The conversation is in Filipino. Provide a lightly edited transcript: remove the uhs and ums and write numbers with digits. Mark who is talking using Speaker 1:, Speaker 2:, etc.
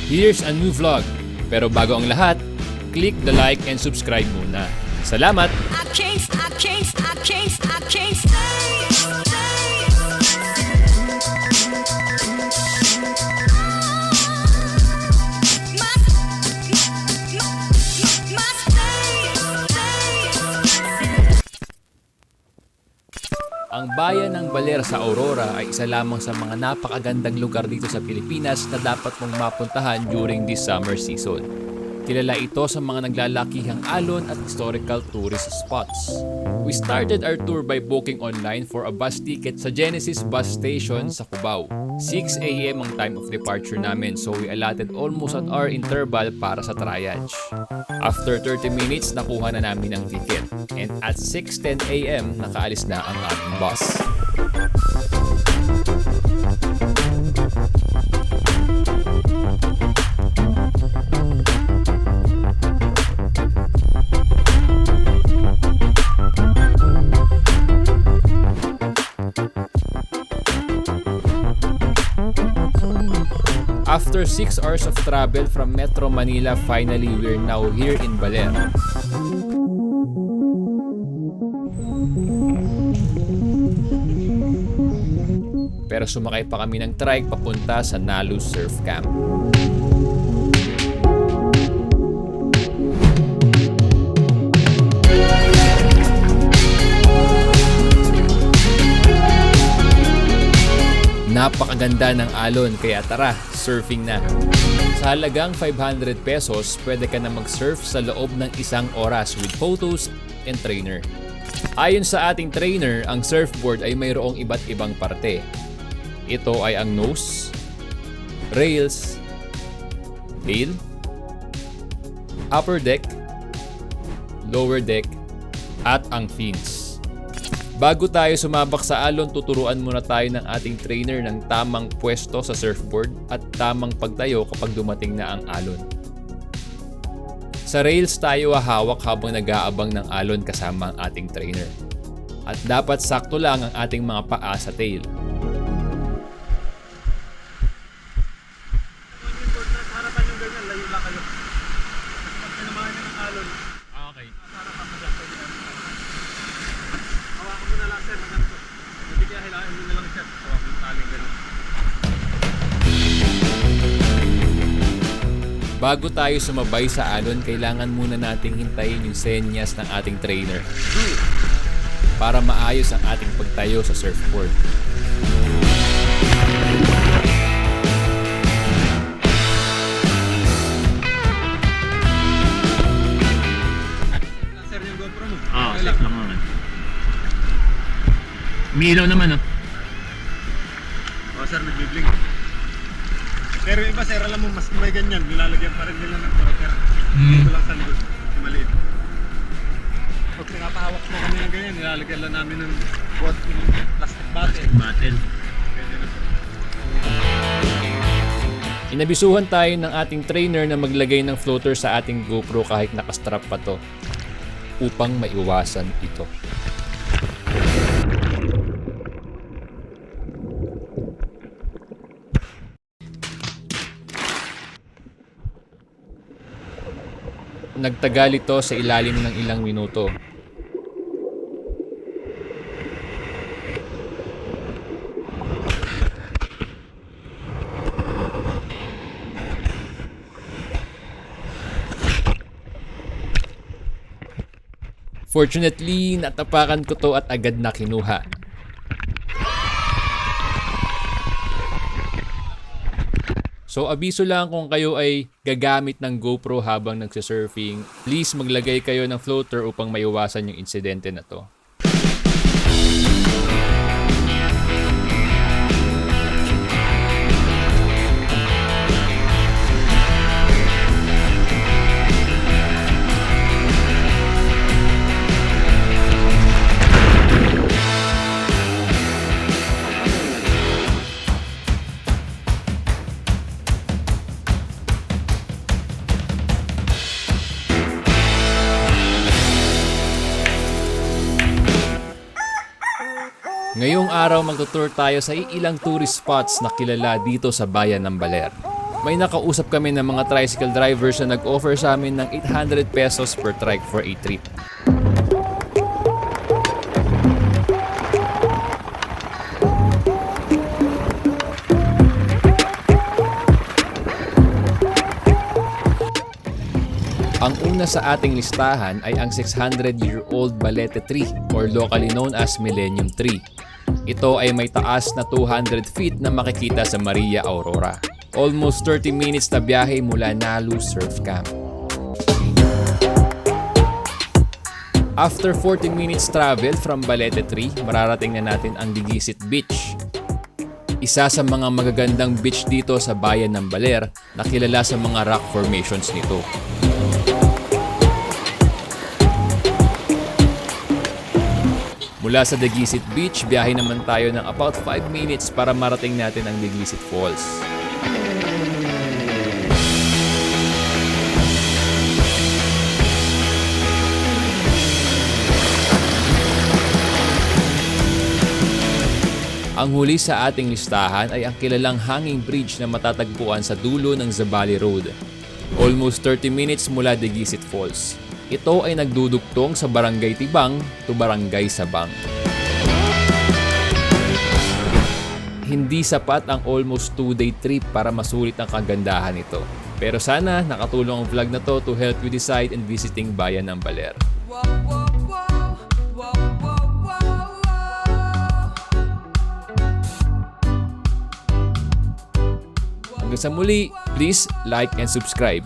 Speaker 1: Here's a new vlog. Pero bago ang lahat, click the like and subscribe muna. Salamat!
Speaker 2: I can't stay.
Speaker 1: Ang bayan ng Baler sa Aurora ay isa lamang sa mga napakagandang lugar dito sa Pilipinas na dapat mong mapuntahan during this summer season. Kilala ito sa mga naglalakihang alon at historical tourist spots. We started our tour by booking online for a bus ticket sa Genesis Bus Station sa Cubao. 6 AM ang time of departure namin, so we allotted almost an hour interval para sa triage. After 30 minutes, nakuha na namin ang ticket. And at 6:10 AM, nakaalis na ang aming bus. After 6 hours of travel from Metro Manila, finally we're now here in Baler. Pero sumakay pa kami ng trike papunta sa Nalu Surf Camp. Napakaganda ng alon kaya tara, surfing na. Sa halagang 500 pesos, pwede ka na mag-surf sa loob ng 1 oras with photos and trainer. Ayon sa ating trainer, ang surfboard ay mayroong iba't ibang parte. Ito ay ang nose, rails, tail, upper deck, lower deck, at ang fins. Bago tayo sumabak sa alon, tuturuan muna tayo ng ating trainer ng tamang pwesto sa surfboard at tamang pagtayo kapag dumating na ang alon. Sa rails tayo hahawak habang nag-aabang ng alon kasama ang ating trainer. At dapat sakto lang ang ating mga paa sa tail.
Speaker 3: Harapan yung ganyan, layo lang kayo. Pag sinamahan nyo ng alon,
Speaker 1: Okay.
Speaker 3: harapan mo dyan. Hawakan mo na lang, sir. Maganda. Hindi kaya hilahin mo na lang, sir. Hawakan yung taling ganun.
Speaker 1: Bago tayo sumabay sa alon, kailangan muna nating hintayin yung senyas ng ating trainer para maayos ang ating pagtayo sa surfboard.
Speaker 3: Sir, yung GoPro mo.
Speaker 4: Oo,
Speaker 3: Okay
Speaker 4: safe lang naman. Umiilaw naman, oh.
Speaker 3: Oo, sir, nag-blink. Pero yung iba, sir, alam mo, mas may ganyan. Nilalagyan pa rin nila ng proper. Dito lang sa likod. Maliit. Pag pinapahawak mo kami ng ganyan, nilalagyan lang namin ng plastic bottle.
Speaker 4: Battle.
Speaker 3: Pwede na.
Speaker 1: Inabisuhan tayo ng ating trainer na maglagay ng floater sa ating GoPro kahit nakastrap pa to upang maiwasan ito. Nagtagal ito sa ilalim ng ilang minuto. Fortunately, natapakan ko to at agad na kinuha. So abiso lang kung kayo ay gagamit ng GoPro habang nagsisurfing, please maglagay kayo ng floater upang maiwasan yung insidente na to. Ngayong araw magtutour tayo sa ilang tourist spots na kilala dito sa bayan ng Baler. May nakausap kami ng mga tricycle drivers na nag-offer sa amin ng 800 pesos per trike for a trip. Ang una sa ating listahan ay ang 600-year-old Balete Tree or locally known as Millennium Tree. Ito ay may taas na 200 feet na makikita sa Maria Aurora. Almost 30 minutes na biyahe mula Nalu Surf Camp. After 40 minutes travel from Balete Tree, mararating na natin ang Digisit Beach. Isa sa mga magagandang beach dito sa bayan ng Baler na kilala sa mga rock formations nito. Mula sa Digisit Beach, biyahe naman tayo ng about 5 minutes para marating natin ang Digisit Falls. Ang huli sa ating listahan ay ang kilalang hanging bridge na matatagpuan sa dulo ng Zabali Road. Almost 30 minutes mula Digisit Falls. Ito ay nagdudugtong sa Barangay Tibang to Barangay Sabang. Hindi sapat ang almost 2-day trip para masulit ang kagandahan nito. Pero sana nakatulong ang vlog na to to help you decide in visiting bayan ng Baler. Hanggang sa muli, please like and subscribe.